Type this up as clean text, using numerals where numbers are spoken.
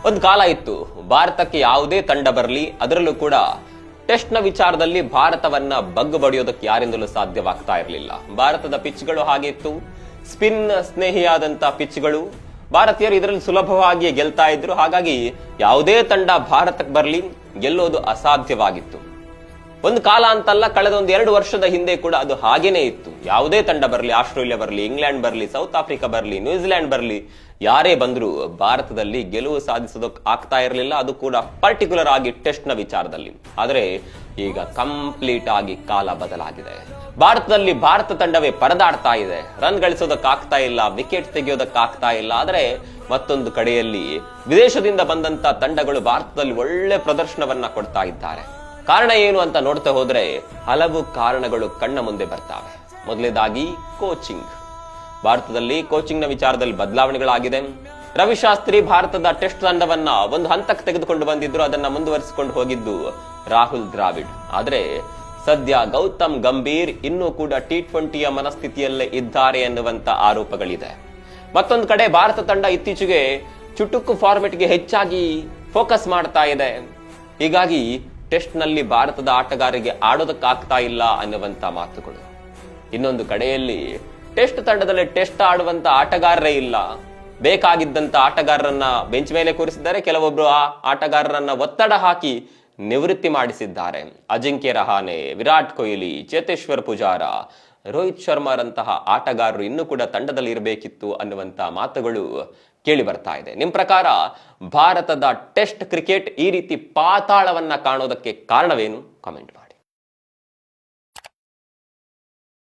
ಒಂದು ಕಾಲ ಇತ್ತು, ಭಾರತಕ್ಕೆ ಯಾವುದೇ ತಂಡ ಬರಲಿ, ಅದರಲ್ಲೂ ಕೂಡ ಟೆಸ್ಟ್ ನ ವಿಚಾರದಲ್ಲಿ ಭಾರತವನ್ನ ಬಗ್ಗು ಬಡಿಯೋದಕ್ಕೆ ಯಾರಿಂದಲೂ ಸಾಧ್ಯವಾಗ್ತಾ ಇರಲಿಲ್ಲ. ಭಾರತದ ಪಿಚ್ಗಳು ಹಾಗೆ ಇತ್ತು, ಸ್ಪಿನ್ ಸ್ನೇಹಿಯಾದಂತ ಪಿಚ್ಗಳು. ಭಾರತೀಯರು ಇದರಲ್ಲಿ ಸುಲಭವಾಗಿ ಗೆಲ್ತಾ ಇದ್ರು. ಹಾಗಾಗಿ ಯಾವುದೇ ತಂಡ ಭಾರತಕ್ಕೆ ಬರಲಿ, ಗೆಲ್ಲೋದು ಅಸಾಧ್ಯವಾಗಿತ್ತು. ಒಂದು ಕಾಲ ಅಂತಲ್ಲ, ಕಳೆದ 1-2 ವರ್ಷದ ಹಿಂದೆ ಕೂಡ ಅದು ಹಾಗೇನೆ ಇತ್ತು. ಯಾವುದೇ ತಂಡ ಬರಲಿ, ಆಸ್ಟ್ರೇಲಿಯಾ ಬರಲಿ, ಇಂಗ್ಲೆಂಡ್ ಬರಲಿ, ಸೌತ್ ಆಫ್ರಿಕಾ ಬರಲಿ, ನ್ಯೂಜಿಲೆಂಡ್ ಬರಲಿ, ಯಾರೇ ಬಂದ್ರು ಭಾರತದಲ್ಲಿ ಗೆಲುವು ಸಾಧಿಸೋದಕ್ಕೆ ಆಗ್ತಾ ಇರಲಿಲ್ಲ. ಅದು ಕೂಡ ಪರ್ಟಿಕ್ಯುಲರ್ ಆಗಿ ಟೆಸ್ಟ್ ನ ವಿಚಾರದಲ್ಲಿ. ಆದರೆ ಈಗ ಕಂಪ್ಲೀಟ್ ಆಗಿ ಕಾಲ ಬದಲಾಗಿದೆ. ಭಾರತದಲ್ಲಿ ಭಾರತ ತಂಡವೇ ಪರದಾಡ್ತಾ ಇದೆ. ರನ್ ಗಳಿಸೋದಕ್ಕಾಗ್ತಾ ಇಲ್ಲ, ವಿಕೆಟ್ ತೆಗೆಯೋದಕ್ಕಾಗ್ತಾ ಇಲ್ಲ. ಆದರೆ ಮತ್ತೊಂದು ಕಡೆಯಲ್ಲಿ ವಿದೇಶದಿಂದ ಬಂದಂತ ತಂಡಗಳು ಭಾರತದಲ್ಲಿ ಒಳ್ಳೆ ಪ್ರದರ್ಶನವನ್ನ ಕೊಡ್ತಾ ಇದ್ದಾರೆ. ಕಾರಣ ಏನು ಅಂತ ನೋಡ್ತಾ ಹೋದ್ರೆ ಹಲವು ಕಾರಣಗಳು ಕಣ್ಣ ಮುಂದೆ ಬರ್ತಾವೆ. ಮೊದಲನೇದಾಗಿ ಕೋಚಿಂಗ್. ಭಾರತದಲ್ಲಿ ಕೋಚಿಂಗ್ ನ ವಿಚಾರದಲ್ಲಿ ಬದಲಾವಣೆಗಳಾಗಿದೆ. ರವಿಶಾಸ್ತ್ರಿ ಭಾರತದ ಟೆಸ್ಟ್ ತಂಡವನ್ನ ಒಂದು ಹಂತಕ್ಕೆ ತೆಗೆದುಕೊಂಡು ಬಂದಿದ್ರು, ಅದನ್ನ ಮುಂದುವರಿಸಿಕೊಂಡು ಹೋಗಿದ್ದು ರಾಹುಲ್ ದ್ರಾವಿಡ್. ಆದ್ರೆ ಸದ್ಯ ಗೌತಮ್ ಗಂಭೀರ್ ಇನ್ನೂ ಕೂಡ T20ಯ ಮನಸ್ಥಿತಿಯಲ್ಲೇ ಇದ್ದಾರೆ ಎನ್ನುವಂತ ಆರೋಪಗಳಿದೆ. ಮತ್ತೊಂದು ಕಡೆ ಭಾರತ ತಂಡ ಇತ್ತೀಚೆಗೆ ಚುಟುಕು ಫಾರ್ಮೆಟ್ಗೆ ಹೆಚ್ಚಾಗಿ ಫೋಕಸ್ ಮಾಡ್ತಾ ಇದೆ. ಹೀಗಾಗಿ ಟೆಸ್ಟ್ ನಲ್ಲಿ ಭಾರತದ ಆಟಗಾರರಿಗೆ ಆಡೋದಕ್ಕಾಗ್ತಾ ಇಲ್ಲ ಅನ್ನುವಂತ ಮಾತುಗಳು. ಇನ್ನೊಂದು ಕಡೆಯಲ್ಲಿ ಟೆಸ್ಟ್ ತಂಡದಲ್ಲಿ ಟೆಸ್ಟ್ ಆಡುವಂತ ಆಟಗಾರರೇ ಇಲ್ಲ. ಬೇಕಾಗಿದ್ದಂತ ಆಟಗಾರರನ್ನ ಬೆಂಚ್ ಮೇಲೆ ಕೂರಿಸಿದ್ದಾರೆ. ಕೆಲವೊಬ್ರು ಆ ಆಟಗಾರರನ್ನ ಒತ್ತಡ ಹಾಕಿ ನಿವೃತ್ತಿ ಮಾಡಿಸಿದ್ದಾರೆ. ಅಜಿಂಕ್ಯ ರಹಾನೆ, ವಿರಾಟ್ ಕೊಹ್ಲಿ, ಚೇತೇಶ್ವರ್ ಪೂಜಾರ, ರೋಹಿತ್ ಶರ್ಮಾರಂತಹ ಆಟಗಾರರು ಇನ್ನೂ ಕೂಡ ತಂಡದಲ್ಲಿ ಇರಬೇಕಿತ್ತು ಅನ್ನುವಂತ ಮಾತುಗಳು ಕೇಳಿ ಬರ್ತಾ ಇದೆ. ನಿಮ್ ಪ್ರಕಾರ ಭಾರತದ ಟೆಸ್ಟ್ ಕ್ರಿಕೆಟ್ ಈ ರೀತಿ ಪಾತಾಳವನ್ನ ಕಾಣೋದಕ್ಕೆ ಕಾರಣವೇನು? ಕಾಮೆಂಟ್ ಮಾಡಿ.